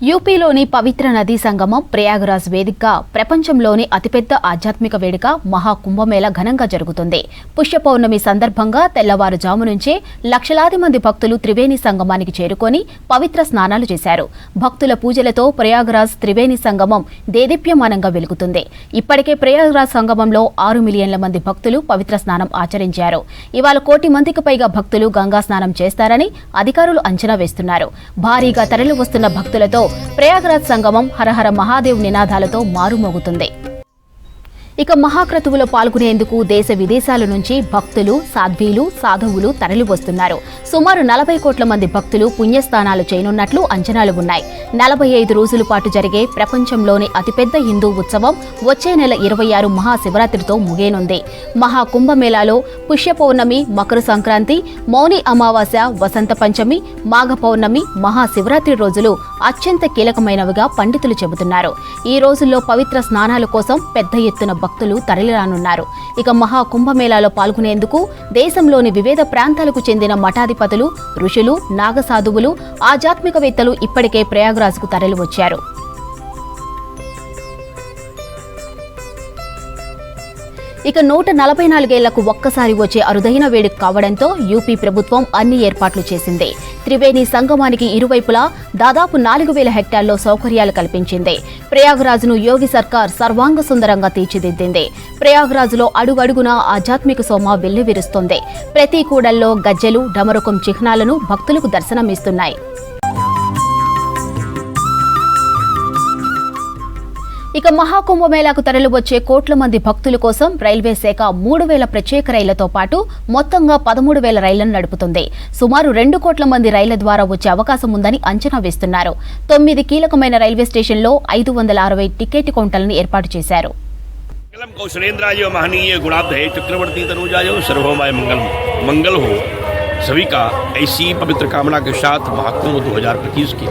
యూపీలోని పవిత్ర నదీ సంగమం ప్రయాగరాజ్ వేదికగా ప్రపంచంలోని అతిపెద్ద ఆధ్యాత్మిక వేడుక మహాకుంభమేళ ఘనంగా జరుగుతుంది. పుష్య పౌర్ణమి సందర్భంగా తెల్లవారుజాము నుంచే లక్షలాది మంది భక్తులు త్రివేణి సంగమానికి చేరుకొని పవిత్ర స్నానాలు చేశారు. భక్తుల పూజలతో ప్రయాగరాజ్ త్రివేణి సంగమం దేదీప్యమానంగా వెలుగుతుంది. ఇప్పటికే ప్రయాగరాజ్ సంగమంలో 6 మిలియన్ల మంది భక్తులు పవిత్ర స్నానం ఆచరించారు. ఇవాళ 1 కోటి మందికి పైగా భక్తులు గంగా స్నానం చేస్తారని అధికారులు అంచనా వేస్తున్నారు. భారీగా తరలి వస్తున్న భక్తులతో ప్రయాగరాజ్ సంగమం హరహర మహాదేవ్ నినాదాలతో మారుమోగుతుంది. ఇక మహాక్రతువులో పాల్గొనేందుకు దేశ విదేశాల నుంచి భక్తులు, సాధ్వీలు, సాధువులు తరలివస్తున్నారు. సుమారు 40 కోట్ల మంది భక్తులు పుణ్యస్నానాలు చేయనున్నట్లు అంచనాలు ఉన్నాయి. 45 రోజుల పాటు జరిగే ప్రపంచంలోని అతిపెద్ద హిందూ ఉత్సవం వచ్చే నెల 26 మహాశివరాత్రితో ముగియనుంది. మహాకుంభమేళాలో పుష్య పౌర్ణమి, మకర సంక్రాంతి, మౌని అమావాస్య, వసంత పంచమి, మాఘ పౌర్ణమి, మహాశివరాత్రి రోజులు అత్యంత కీలకమైనవిగా పండితులు చెబుతున్నారు. ఈ రోజుల్లో పవిత్ర స్నానాల కోసం పెద్ద ఎత్తున భక్తులు తరలిరానున్నారు. ఇక మహాకుంభమేళాలో పాల్గొనేందుకు దేశంలోని వివిధ ప్రాంతాలకు చెందిన మఠాధిపతులు, ఋషులు, నాగసాధువులు, ఆధ్యాత్మికవేత్తలు ఇప్పటికే ప్రయాగ్రాజ్కు తరలివచ్చారు. ఇక 144 ఏళ్లకు ఒక్కసారి వచ్చే అరుదైన వేడుక కావడంతో యూపీ ప్రభుత్వం అన్ని ఏర్పాట్లు చేసింది. త్రివేణి సంగమానికి ఇరువైపులా దాదాపు 4000 హెక్టార్లో సౌకర్యాలు కల్పించింది. ప్రయాగ్రాజ్ను యోగి సర్కార్ సర్వాంగ సుందరంగా తీర్చిదిద్దింది. ప్రయాగ్రాజ్లో అడుగడుగునా ఆధ్యాత్మిక సోమ వెల్లివిరుస్తోంది. ప్రతి కూడల్లో గజ్జెలు, డమరుకం చిహ్నాలను భక్తులకు దర్శనమిస్తున్నాయి. ఇక మహాకుంభమేళాకు తరలివచ్చే కోట్ల మంది భక్తుల కోసం రైల్వే శాఖ 3000 ప్రత్యేక రైళ్లతో పాటు మొత్తంగా 13000 రైళ్లను నడుపుతుంది. సుమారు 2 కోట్ల మంది రైళ్ల ద్వారా వచ్చే అవకాశం ఉందని అంచనా వేస్తున్నారు. 9 కీలకమైన రైల్వే స్టేషన్లో 560 టికెట్ కౌంటర్లను ఏర్పాటు చేశారు. सभी का ऐसी पवित्र कामना के साथ महाकुंभ 2025 के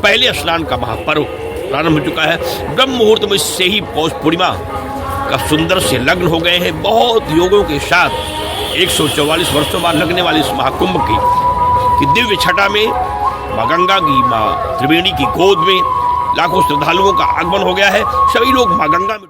पहले स्नान का महापर्व प्रारंभ हो चुका है। ब्रह्म मुहूर्त में से ही पौष पूर्णिमा का सुंदर से लग्न हो गए हैं। बहुत योगों के साथ 144 वर्षों बाद लगने वाले इस महाकुंभ की दिव्य छटा में माँ गंगा की, माँ त्रिवेणी की गोद में लाखों श्रद्धालुओं का आगमन हो गया है। सभी लोग माँ गंगा में